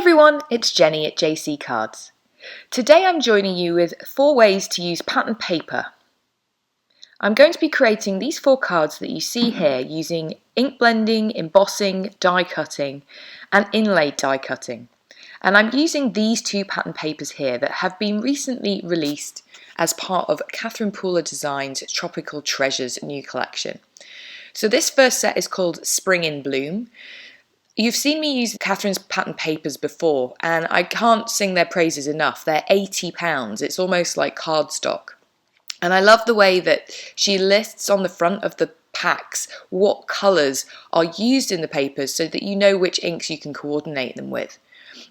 everyone, it's Jenny at JC Cards. Today I'm joining you with 4 ways to use pattern paper. I'm going to be creating these 4 cards that you see here using ink blending, embossing, die cutting and inlaid die cutting. And I'm using these 2 pattern papers here that have been recently released as part of Catherine Pooler Design's Tropical Treasures new collection. So this first set is called Spring in Bloom. You've seen me use Catherine's pattern papers before, and I can't sing their praises enough. They're £80. It's almost like cardstock. And I love the way that she lists on the front of the packs what colours are used in the papers so that you know which inks you can coordinate them with.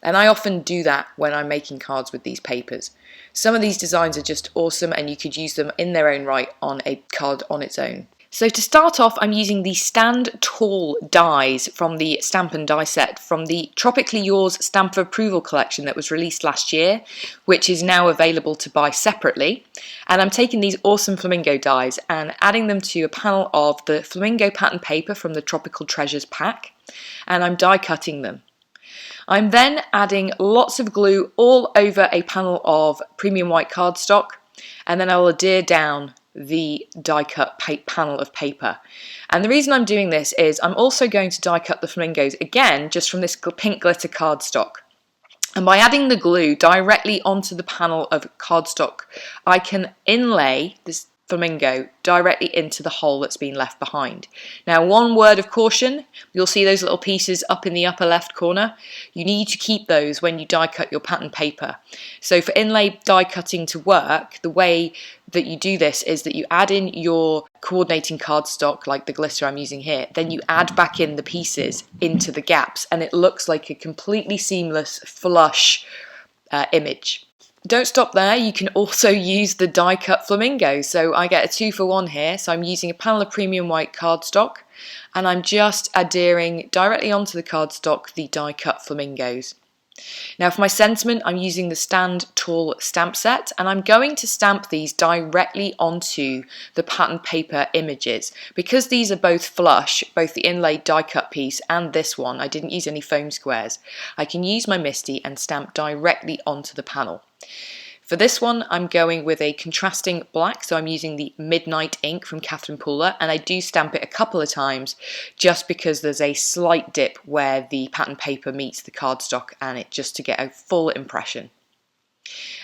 And I often do that when I'm making cards with these papers. Some of these designs are just awesome and you could use them in their own right on a card on its own. So to start off, I'm using the Stand Tall dies from the Stamp and Die set from the Tropically Yours Stamp of Approval collection that was released last year, which is now available to buy separately. And I'm taking these awesome flamingo dies and adding them to a panel of the flamingo pattern paper from the Tropical Treasures pack, and I'm die cutting them. I'm then adding lots of glue all over a panel of premium white cardstock, and then I will adhere down the die cut panel of paper. And the reason I'm doing this is I'm also going to die cut the flamingos again just from this pink glitter cardstock. And by adding the glue directly onto the panel of cardstock, I can inlay this flamingo directly into the hole that's been left behind. Now, one word of caution, you'll see those little pieces up in the upper left corner. You need to keep those when you die cut your pattern paper. So for inlay die cutting to work, the way that you do this is that you add in your coordinating cardstock, like the glitter I'm using here, then you add back in the pieces into the gaps and it looks like a completely seamless, flush image. Don't stop there, you can also use the die cut flamingo. So I get a 2-for-1 here. So I'm using a panel of premium white cardstock and I'm just adhering directly onto the cardstock the die cut flamingos. Now for my sentiment, I'm using the Stand Tall stamp set and I'm going to stamp these directly onto the pattern paper images. Because these are both flush, both the inlaid die cut piece and this one, I didn't use any foam squares. I can use my MISTI and stamp directly onto the panel. For this one, I'm going with a contrasting black, so I'm using the Midnight ink from Catherine Pooler, and I do stamp it a couple of times just because there's a slight dip where the pattern paper meets the cardstock and it just to get a full impression.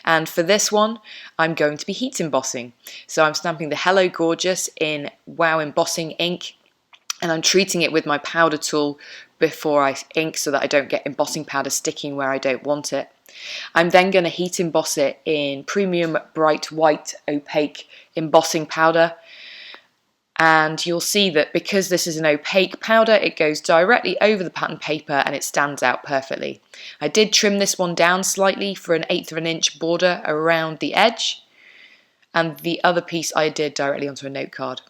And for this one, I'm going to be heat embossing. So I'm stamping the Hello Gorgeous in Wow Embossing ink, and I'm treating it with my powder tool before I ink so that I don't get embossing powder sticking where I don't want it. I'm then going to heat emboss it in premium bright white opaque embossing powder, and you'll see that because this is an opaque powder it goes directly over the pattern paper and it stands out perfectly. I did trim this one down slightly for an 1/8 of an inch border around the edge, and the other piece I did directly onto a note card.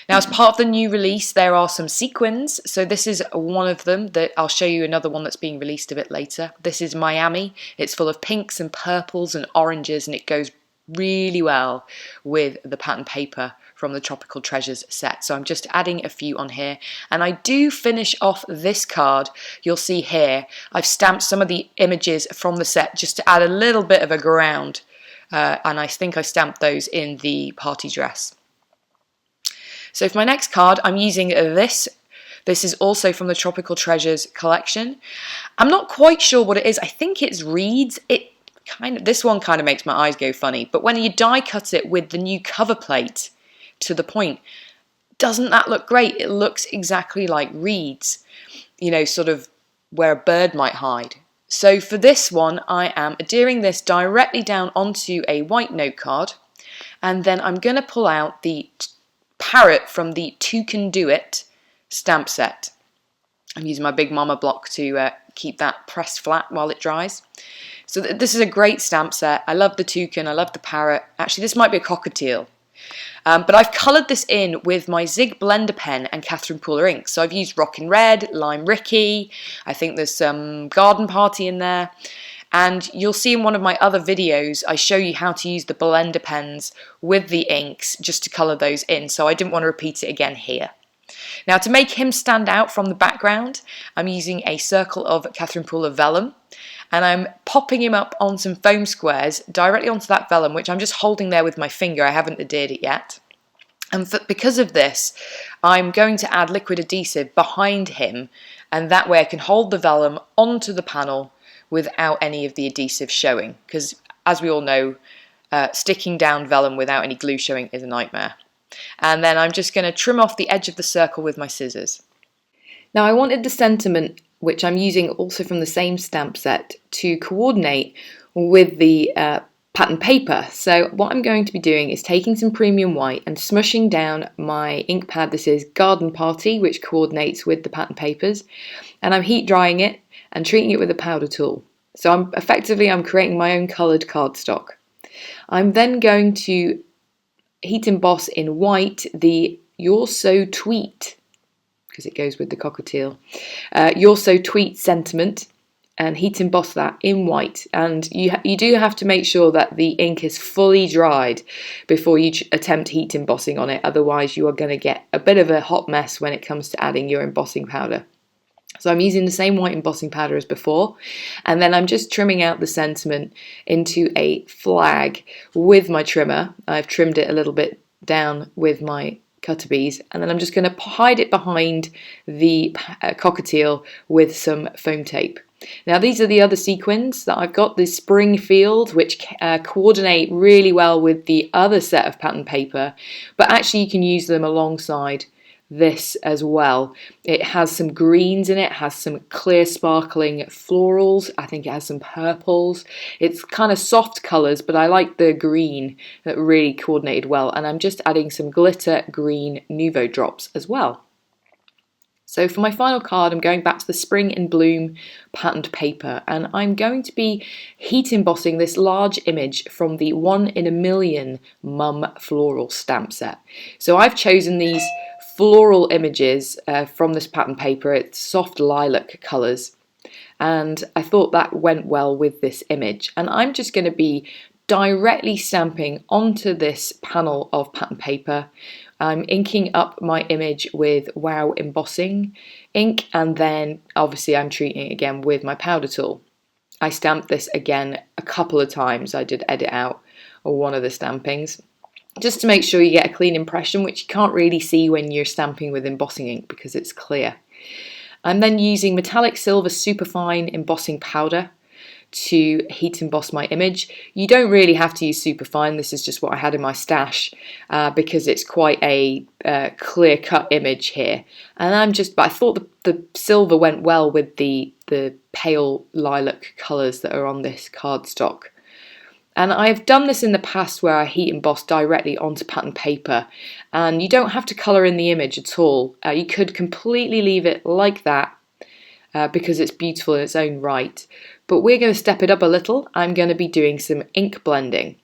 Now, as part of the new release, there are some sequins. So this is one of them. That I'll show you another one that's being released a bit later. This is Miami. It's full of pinks and purples and oranges, and it goes really well with the pattern paper from the Tropical Treasures set. So I'm just adding a few on here. And I do finish off this card. You'll see here, I've stamped some of the images from the set just to add a little bit of a ground. And I think I stamped those in the party dress. So for my next card, I'm using this. This is also from the Tropical Treasures collection. I'm not quite sure what it is. I think it's reeds. This one kind of makes my eyes go funny. But when you die cut it with the new cover plate to the point, doesn't that look great? It looks exactly like reeds, you know, sort of where a bird might hide. So for this one, I am adhering this directly down onto a white note card. And then I'm going to pull out the Parrot from the Toucan Do It stamp set. I'm using my Big Mama block to keep that pressed flat while it dries. So this is a great stamp set. I love the toucan, I love the parrot. Actually, this might be a cockatiel. But I've coloured this in with my Zig blender pen and Catherine Pooler ink. So I've used Rockin' Red, Lime Ricky, I think there's some Garden Party in there. And you'll see in one of my other videos, I show you how to use the blender pens with the inks just to colour those in. So I didn't want to repeat it again here. Now, to make him stand out from the background, I'm using a circle of Catherine Pooler vellum, and I'm popping him up on some foam squares directly onto that vellum, which I'm just holding there with my finger. I haven't adhered it yet. And because of this, I'm going to add liquid adhesive behind him, and that way I can hold the vellum onto the panel without any of the adhesive showing, because as we all know, sticking down vellum without any glue showing is a nightmare. And then I'm just going to trim off the edge of the circle with my scissors. Now, I wanted the sentiment, which I'm using also from the same stamp set, to coordinate with the pattern paper. So what I'm going to be doing is taking some premium white and smushing down my ink pad. This is Garden Party, which coordinates with the pattern papers, and I'm heat drying it and treating it with a powder tool. So I'm creating my own coloured cardstock. I'm then going to heat emboss in white the You're So Tweet, because it goes with the cockatiel, You're So Tweet sentiment, and heat emboss that in white. And you do have to make sure that the ink is fully dried before you attempt heat embossing on it, otherwise you are going to get a bit of a hot mess when it comes to adding your embossing powder. So I'm using the same white embossing powder as before, and then I'm just trimming out the sentiment into a flag with my trimmer. I've trimmed it a little bit down with my cutter bees, and then I'm just going to hide it behind the cockatiel with some foam tape. Now, these are the other sequins that I've got, the Springfield, which coordinate really well with the other set of pattern paper, but actually you can use them alongside this as well. It has some greens in it, has some clear sparkling florals, I think it has some purples. It's kind of soft colours, but I like the green that really coordinated well, and I'm just adding some glitter green Nouveau drops as well. So for my final card, I'm going back to the Spring in Bloom patterned paper, and I'm going to be heat embossing this large image from the 1 in a Million Mum Floral stamp set. So I've chosen these floral images from this pattern paper. It's soft lilac colours, and I thought that went well with this image. And I'm just going to be directly stamping onto this panel of pattern paper. I'm inking up my image with Wow Embossing ink, and then obviously I'm treating it again with my powder tool. I stamped this again a couple of times. I did edit out one of the stampings, just to make sure you get a clean impression, which you can't really see when you're stamping with embossing ink because it's clear. I'm then using metallic silver superfine embossing powder to heat emboss my image. You don't really have to use superfine, this is just what I had in my stash because it's quite a clear-cut image here. And I thought the silver went well with the pale lilac colours that are on this cardstock. And I've done this in the past where I heat emboss directly onto pattern paper, and you don't have to colour in the image at all. You could completely leave it like that because it's beautiful in its own right. But we're going to step it up a little. I'm going to be doing some ink blending.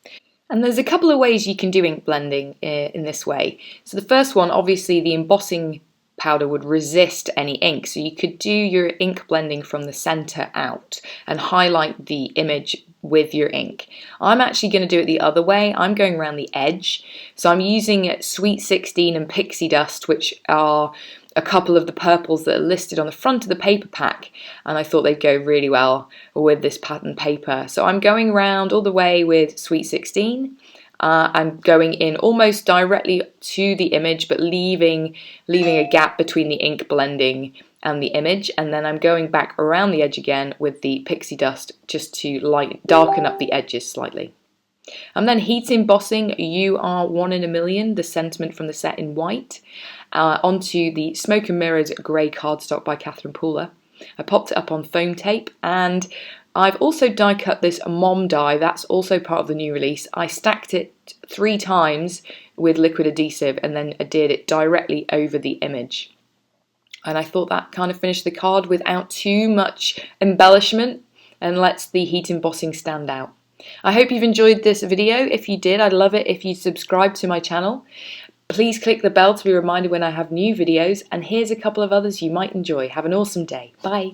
And there's a couple of ways you can do ink blending in this way. So the first one, obviously the embossing powder would resist any ink, so you could do your ink blending from the center out and highlight the image with your ink. I'm actually going to do it the other way. I'm going around the edge, so I'm using Sweet 16 and Pixie Dust, which are a couple of the purples that are listed on the front of the paper pack, and I thought they'd go really well with this pattern paper. So I'm going around all the way with Sweet 16. I'm going in almost directly to the image, but leaving a gap between the ink blending and the image, and then I'm going back around the edge again with the Pixie Dust just to darken up the edges slightly. I'm then heat embossing You Are 1 in a Million, the sentiment from the set in white, onto the Smoke and Mirrors grey cardstock by Catherine Pooler. I popped it up on foam tape, and I've also die cut this Mom die, that's also part of the new release. I stacked it 3 times with liquid adhesive and then adhered it directly over the image. And I thought that kind of finished the card without too much embellishment and lets the heat embossing stand out. I hope you've enjoyed this video. If you did, I'd love it if you subscribe to my channel. Please click the bell to be reminded when I have new videos, and here's a couple of others you might enjoy. Have an awesome day. Bye.